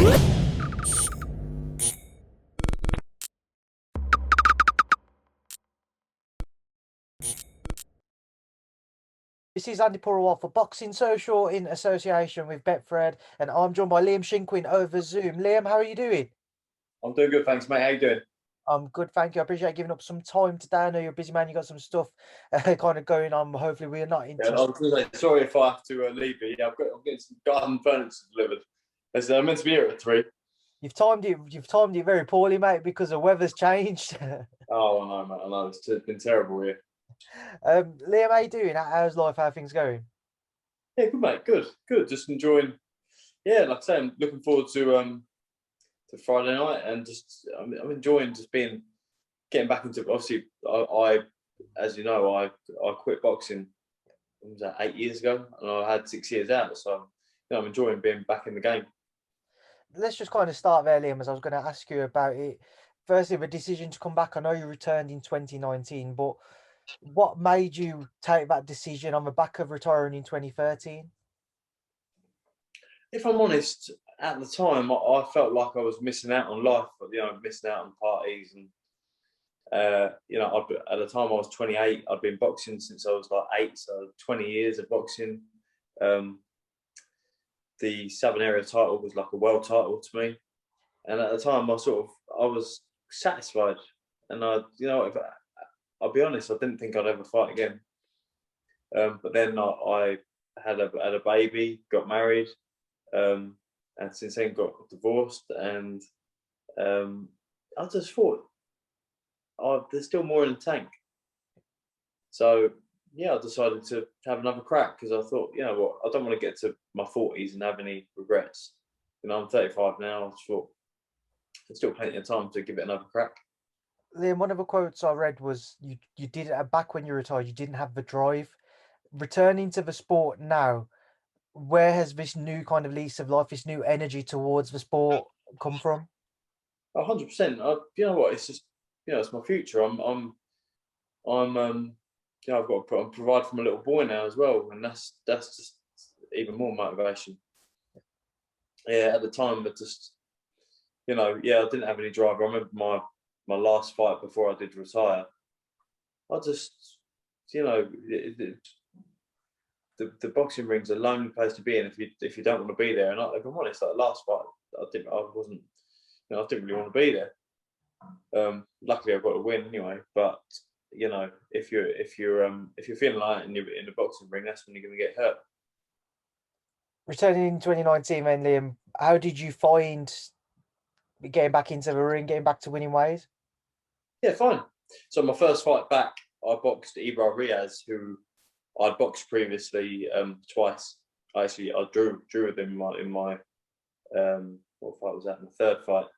This is Andi Purewal for Boxing Social in association with Betfred, and I'm joined by Liam Shinkwin over Zoom. Liam, how are you doing? I'm doing good, thanks, mate. How you doing? I'm good, thank you. I appreciate giving up some time today. I know you're a busy man. You got some stuff kind of going on. Hopefully, we're not Yeah, I interested. was gonna say, sorry if I have to leave you. Yeah, I'm getting some garden furniture delivered. I'm meant to be here at 3. You've timed it. You've timed it very poorly, mate, because the weather's changed. Oh, I know, mate. I know. It's been terrible here. Liam, how you doing? How's life? How are things going? Yeah, good, mate. Good, good. Just enjoying. Yeah, like I say, I'm looking forward to Friday night, and just I'm enjoying just getting back into. Obviously, I as you know, I quit boxing. What was that, 8 years ago, and I had 6 years out. So, I'm enjoying being back in the game. Let's just kind of start there, Liam, as I was going to ask you about it. Firstly, the decision to come back. I know you returned in 2019, but what made you take that decision on the back of retiring in 2013? If I'm honest, at the time, I felt like I was missing out on life, missing out on parties. And, at the time I was 28, I'd been boxing since I was like 8, so 20 years of boxing. The Southern Area title was like a world title to me. And at the time, I was satisfied. And I'll be honest, I didn't think I'd ever fight again. But then I had a baby, got married, and since then got divorced, and I just thought, there's still more in the tank. So yeah, I decided to have another crack, because I thought, you know what, I don't want to get to my 40s and have any regrets. I'm 35 now. I thought there's still plenty of time to give it another crack. Liam, one of the quotes I read was you did back when you retired, you didn't have the drive. Returning to the sport now, where has this new kind of lease of life, this new energy towards the sport come from? 100%. You know what? It's just, it's my future. I've got to provide for my little boy now as well, and that's just even more motivation. Yeah, at the time, but just, I didn't have any drive. I remember my last fight before I did retire. I just, the boxing ring's a lonely place to be in if you don't want to be there. And if I'm honest, that last fight, I didn't really want to be there. Luckily, I got a win anyway. But if you're feeling like it and you're in the boxing ring, that's when you're going to get hurt. Returning in 2019, then, Liam, how did you find getting back into the ring, getting back to winning ways? Yeah, fine. So my first fight back, I boxed Ibra Riaz, who I'd boxed previously twice. I drew with him in my what fight was that? My third fight.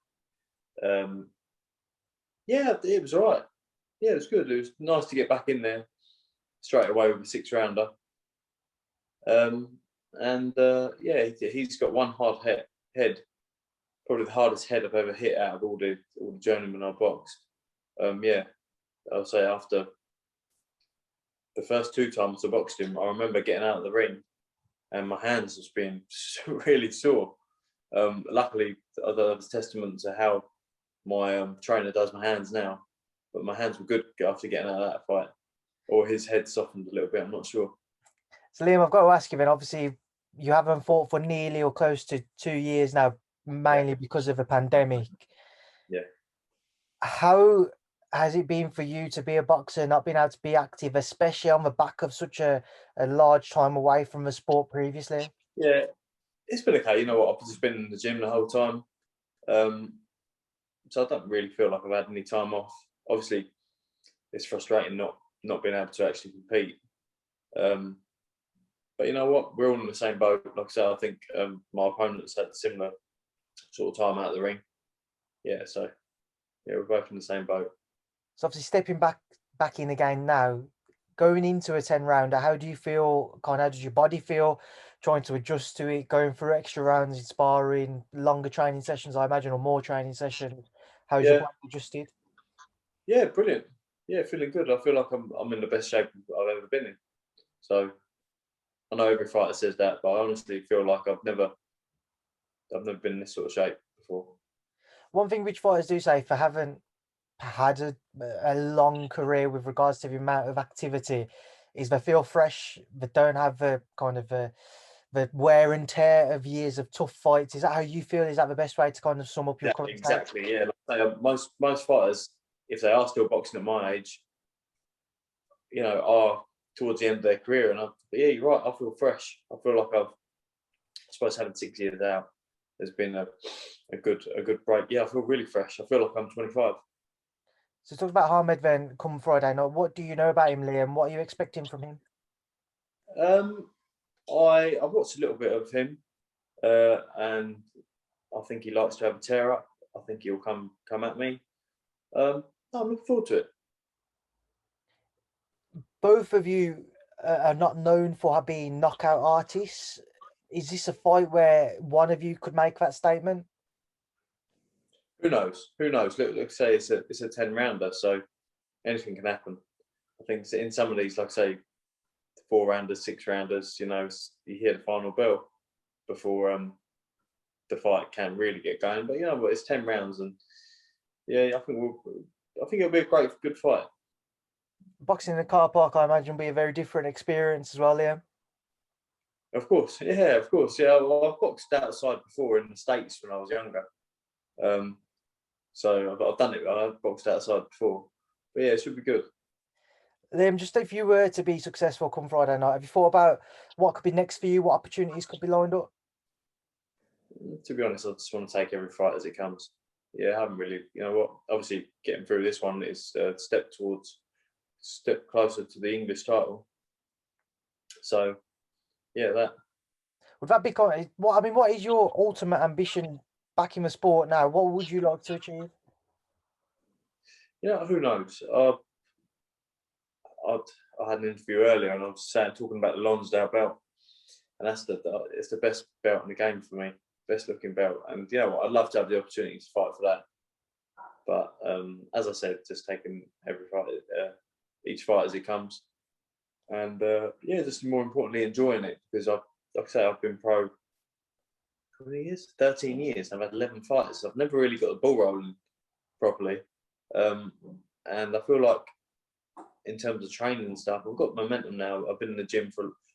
Yeah, it was all right. Yeah, it was good. It was nice to get back in there straight away with a 6-rounder. He's got one hard head, probably the hardest head I've ever hit out of all the journeymen I boxed. I'll say after the first 2 times I boxed him, I remember getting out of the ring and my hands just being really sore. Luckily, that was testament to how my trainer does my hands now. But my hands were good after getting out of that fight. Or his head softened a little bit, I'm not sure. So, Liam, I've got to ask you then, obviously, you haven't fought for nearly or close to 2 years now, mainly because of the pandemic. Yeah. How has it been for you to be a boxer, not being able to be active, especially on the back of such a large time away from the sport previously? Yeah, it's been okay. You know what? I've just been in the gym the whole time. So I don't really feel like I've had any time off. Obviously, it's frustrating not being able to actually compete. But you know what? We're all in the same boat. Like I said, I think my opponents had a similar sort of time out of the ring. Yeah, so yeah, we're both in the same boat. So obviously stepping back in again now, going into a 10-rounder, how do you feel? How does your body feel? Trying to adjust to it, going through extra rounds in sparring, longer training sessions, I imagine, or more training sessions. How's your body adjusted? Yeah, brilliant. Yeah, feeling good. I feel like I'm in the best shape I've ever been in. So I know every fighter says that, but I honestly feel like I've never I've never been in this sort of shape before. One thing which fighters do say, for having had a long career with regards to the amount of activity, is they feel fresh. They don't have the kind of the wear and tear of years of tough fights. Is that how you feel? Is that the best way to kind of sum up your Yeah, current state? exactly. Yeah, like I say, most fighters, if they are still boxing at my age, are towards the end of their career. And yeah, you're right. I feel fresh. I feel like I suppose having 6 years out, there's been a good break. Yeah, I feel really fresh. I feel like I'm 25. So talk about Hamed then come Friday night. What do you know about him, Liam? What are you expecting from him? I've watched a little bit of him, and I think he likes to have a tear up. I think he'll come at me. I'm looking forward to it. Both of you are not known for being knockout artists. Is this a fight where one of you could make that statement? Who knows? Who knows? Look, say it's a 10 rounder, so anything can happen. I think in some of these, like say, 4 rounders, 6 rounders, you hear the final bell before the fight can really get going. But but it's 10 rounds, and yeah, I think it'll be a good fight. Boxing in a car park, I imagine, will be a very different experience as well, Liam. Of course, yeah, of course, yeah. Well, I've boxed outside before in the States when I was younger, so I've done it. I've boxed outside before, but yeah, it should be good. Liam, just if you were to be successful come Friday night, have you thought about what could be next for you? What opportunities could be lined up? To be honest, I just want to take every fight as it comes. Yeah, I haven't really, what? Obviously, getting through this one is a step closer to the English title. So, yeah, that. Would that be what is your ultimate ambition back in the sport now? What would you like to achieve? Who knows? I had an interview earlier, and I was talking about the Lonsdale belt, and it's the best belt in the game for me, best looking belt. And I'd love to have the opportunity to fight for that. But as I said, just taking every fight, each fight as it comes, and just more importantly, enjoying it, because like I say, I've been pro 20 years, 13 years. I've had 11 fights. I've never really got the ball rolling properly, and I feel like in terms of training and stuff, I've got momentum now. I've been in the gym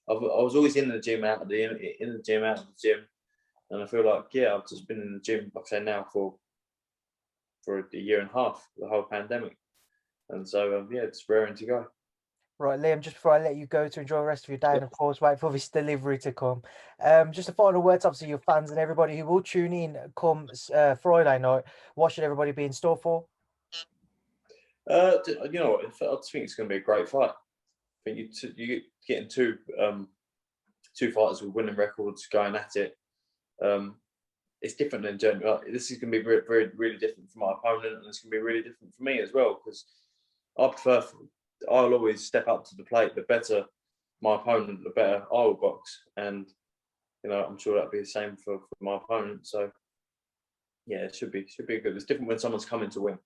I was always in the gym, out of the gym, and I feel like I've just been in the gym, like I say, now for a year and a half, the whole pandemic, and so it's raring to go. Right, Liam, just before I let you go to enjoy the rest of your day, and of course wait for this delivery to come, just a final words, obviously, your fans and everybody who will tune in come Friday night. What should everybody be in store for? I just think it's going to be a great fight. I think you getting two fighters with winning records going at it. It's different than general. This is going to be very, very, really different for my opponent, and it's going to be really different for me as well, because I'll always step up to the plate. The better my opponent, the better I will box, and I'm sure that'll be the same for my opponent. So yeah, it should be good. It's different when someone's coming to win.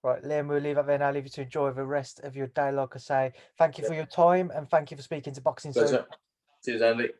Right, Liam, we'll leave it there, and I'll leave you to enjoy the rest of your day. Like I say, thank you for your time, and thank you for speaking to Boxing Soul. Cheers, Andy.